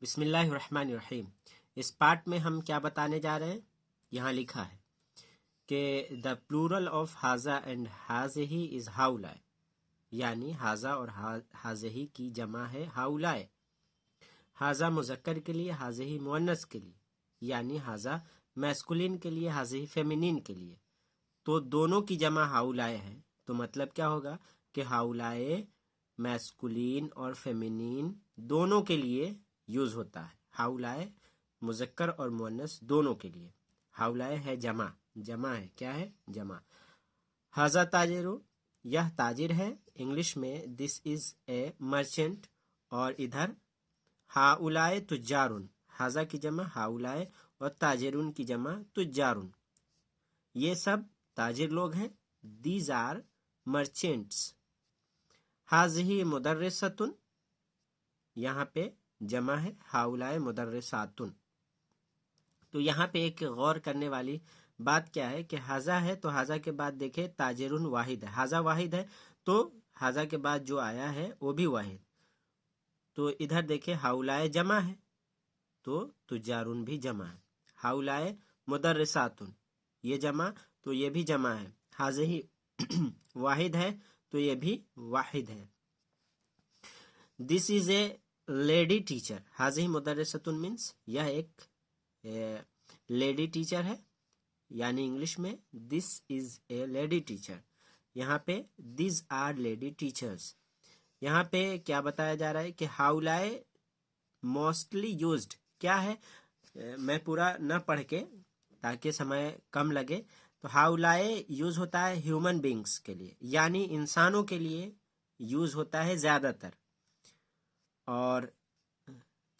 बिस्मिल्लाहिर्रहमानिर्रहीम। इस पार्ट में हम क्या बताने जा रहे हैं। यहाँ लिखा है कि द प्लूरल ऑफ हाजा एंड हाजही इज हाउलाए, यानी हाजा और हाजही की जमा है हाउलाए। हाजा मुजक्कर के लिए, हाजही मुअन्नस के लिए, यानी हाजा मैस्कुलिन के लिए, हाजही फेमिनिन के लिए। तो दोनों की जमा हाउलाए है, तो मतलब क्या होगा कि हाउलाए मैस्कुलिन और फेमिनिन दोनों के लिए यूज होता है। हाउलाए मुजक्कर और मुअन्नस दोनों के लिए। हाउलाए है जमा, जमा है, क्या है, जमा। हाजा ताजिरु, यह ताजिर है। इंग्लिश में दिस इज ए मर्चेंट। और इधर हाउलाए तुजारुन, हाजा की जमा हाउलाए और ताजिरुन की जमा तुजारुन। ये सब ताजिर लोग हैं। These are merchants. हाजही मुदर्रिसतुन, यहाँ पे जमा है हाउलाए मुदर्रिसातुन। तो यहाँ पे एक गौर करने वाली बात क्या है कि हाजा है तो हाजा के बाद देखे ताजिरुन वाहिद है। हाजा वाहिद है तो हाजा के बाद जो आया है वो भी वाहिद। तो इधर देखे हाउलाए जमा है तो तुजारुन भी जमा है। हाउलाए मुदर्रिसातुन, ये जमा तो ये भी जमा है। हाजही वाहिद है तो ये भी वाहिद है। This is a lady teacher. हाजिही मुदर्रिसतुन मीन्स यह एक लेडी टीचर है, यानी इंग्लिश में this is a lady teacher. यहाँ पे दिस आर लेडी टीचर्स। यहाँ पे क्या बताया जा रहा है कि हाउलाए मोस्टली यूज्ड क्या है। मैं पूरा न पढ़ के ताकि समय कम लगे, तो हाउलाए यूज होता है ह्यूमन बींग्स के लिए, यानी इंसानों के लिए यूज होता है ज्यादातर। और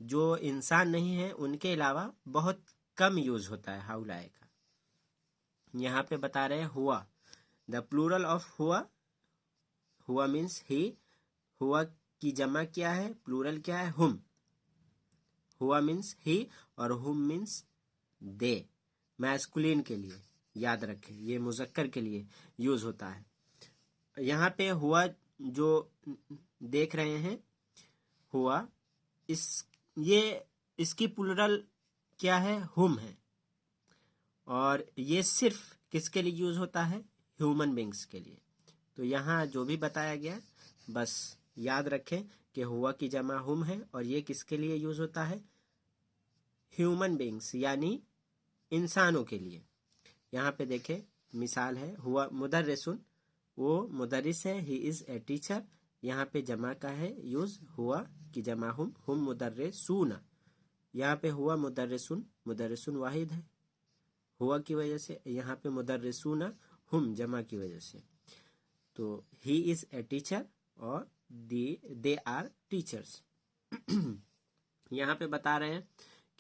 जो इंसान नहीं है उनके अलावा बहुत कम यूज होता है हाउलाए का। यहाँ पे बता रहे हैं हुआ, द प्लूरल ऑफ हुआ। हुआ मीन्स ही, हुआ की जमा क्या है, प्लूरल क्या है, हुम। हुआ मीन्स ही और हुम मीन्स दे। मैस्कुलिन के लिए याद रखें, ये मुजक्कर के लिए यूज होता है। यहाँ पे हुआ जो देख रहे हैं, हुआ इसकी प्लूरल क्या है, हुम है। और ये सिर्फ किसके लिए यूज होता है, ह्यूमन बींग्स के लिए। तो यहाँ जो भी बताया गया बस याद रखें कि हुआ की जमा हुम है और ये किसके लिए यूज होता है, ह्यूमन बींग्स यानी इंसानों के लिए। यहाँ पे देखें मिसाल है, हुआ मुदर्रिसुन, वो मुदर्रिस है, ही इज ए टीचर। यहाँ पे जमा का है यूज, हुआ की जमा हुम मुदर्रिसूना। यहाँ पे हुआ मुदर्रिसुन, मुदर्रिसुन वाहिद है हुआ की वजह से, यहाँ पे मुदर्रिसूना हुम जमा की वजह से। तो ही इज ए टीचर और दे आर टीचर्स। यहाँ पे बता रहे हैं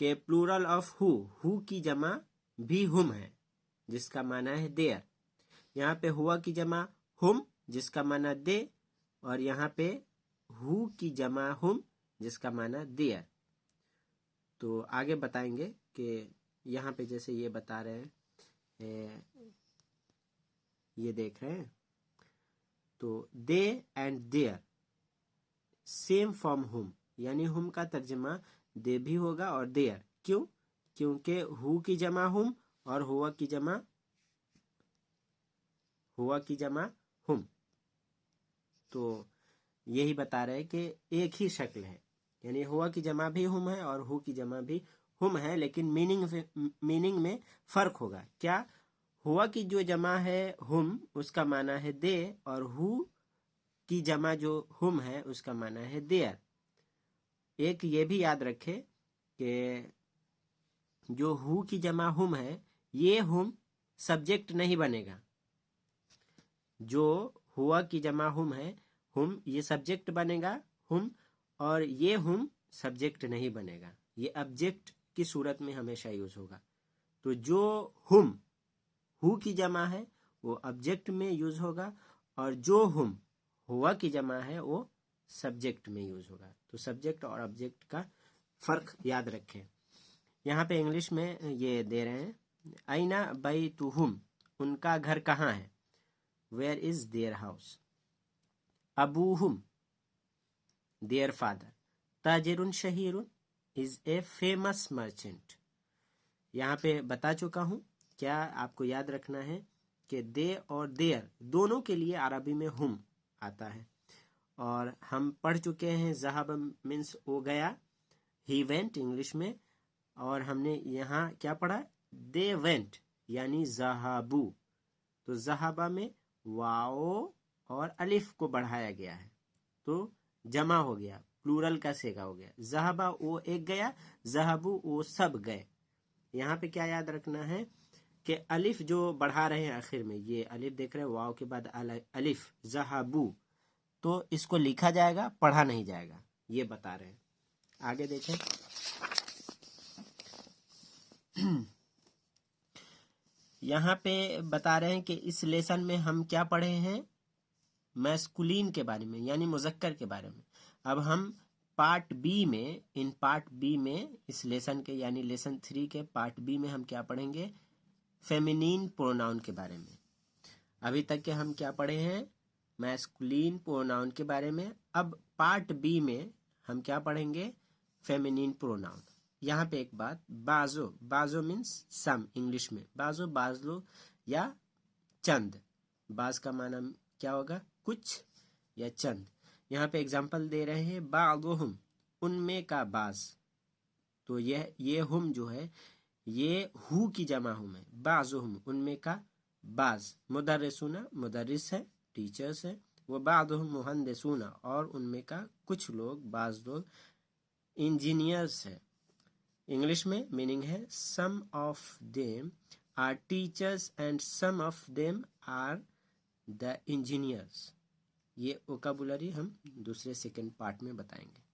कि प्लूरल ऑफ हु की जमा भी हुम है, जिसका माना है देयर। यहाँ पे हुआ की जमा हुम, जिसका माना दे, और यहाँ पे हु की जमा हुम, जिसका माना देयर। तो आगे बताएंगे कि यहाँ पे जैसे ये बता रहे हैं, ये देख रहे हैं, तो दे एंड देयर सेम फ्रॉम हुम, यानी हुम का तर्जमा दे भी होगा और देयर। क्यों? क्योंकि हु की जमा हुम और हुआ की जमा हुम। तो यही बता रहे हैं कि एक ही शक्ल है, यानी हुआ की जमा भी हुम है और हु की जमा भी हुम है, लेकिन मीनिंग में फर्क होगा। क्या? हुआ की जो जमा है हुम, उसका माना है दे, और हु की जमा जो हुम है उसका माना है देयर। एक ये भी याद रखे कि जो हु की जमा हुम है, ये हुम सब्जेक्ट नहीं बनेगा। जो हुआ की जमा हुम है, हुम ये सब्जेक्ट बनेगा हुम, और ये हुम सब्जेक्ट नहीं बनेगा, ये ऑब्जेक्ट की सूरत में हमेशा यूज होगा। तो जो हुम हु की जमा है वो ऑब्जेक्ट में यूज होगा, और जो हुम हुआ की जमा है वो सब्जेक्ट में यूज होगा। तो सब्जेक्ट और ऑब्जेक्ट का फर्क याद रखें। यहाँ पे इंग्लिश में ये दे रहे हैं, आइना बैतुहुम, उनका घर कहाँ है, वेयर इज देयर हाउस। अबूहुम देयर फादर, ताजिरुन शहीरुन, इज ए फेमस मर्चेंट। यहाँ पे बता चुका हूँ। क्या आपको याद रखना है कि दे और देयर दोनों के लिए अरबी में हुम आता है। और हम पढ़ चुके हैं ज़हाब मीन्स वो गया, ही वेंट इंग्लिश में। और हमने यहाँ क्या पढ़ा, दे वेंट यानी ज़हाबू। तो ज़हाबा में वाओ और अलिफ को बढ़ाया गया है तो जमा हो गया, प्लूरल का सेगा हो गया। ज़हाबा वो एक गया, ज़हाबू वो सब गए। यहाँ पे क्या याद रखना है कि अलिफ जो बढ़ा रहे हैं आखिर में, ये अलिफ देख रहे हैं वाव के बाद अलिफ ज़हाबू, तो इसको लिखा जाएगा, पढ़ा नहीं जाएगा, ये बता रहे हैं। आगे देखें। यहाँ पे बता रहे हैं कि इस लेसन में हम क्या पढ़े हैं, मैस्कुलिन के बारे में यानी मुज़क्कर के बारे में। अब हम पार्ट बी में, इन पार्ट बी में इस लेसन के यानी लेसन 3 के पार्ट बी में हम क्या पढ़ेंगे, फेमिनिन प्रोनाउन के बारे में। अभी तक के हम क्या पढ़े हैं, मैस्कुलिन प्रोनाउन के बारे में। अब पार्ट बी में हम क्या पढ़ेंगे, फेमिनिन प्रोनाउन। यहाँ पे एक बात, बाजो, बाजो मीन्स सम इंग्लिश में, बाजो बाजलो या चंद। बाज का माना क्या होगा, कुछ या चंद। यहाँ पे एग्जाम्पल दे रहे हैं, बादुहुम उनमें का बाज। तो ये हुम जो है ये हु की जमा हुम है, बाजुहुम उनमें का बाज। मुदर्रिसूना मुदर्रिस है, टीचर्स है, वो बादुहुम मुहंदिसूना और उनमें का कुछ लोग, बाज लोग इंजीनियर्स है। इंग्लिश में मीनिंग है some of them are teachers and some of them are the engineers. ये वोकैबुलरी हम दूसरे सेकंड पार्ट में बताएंगे।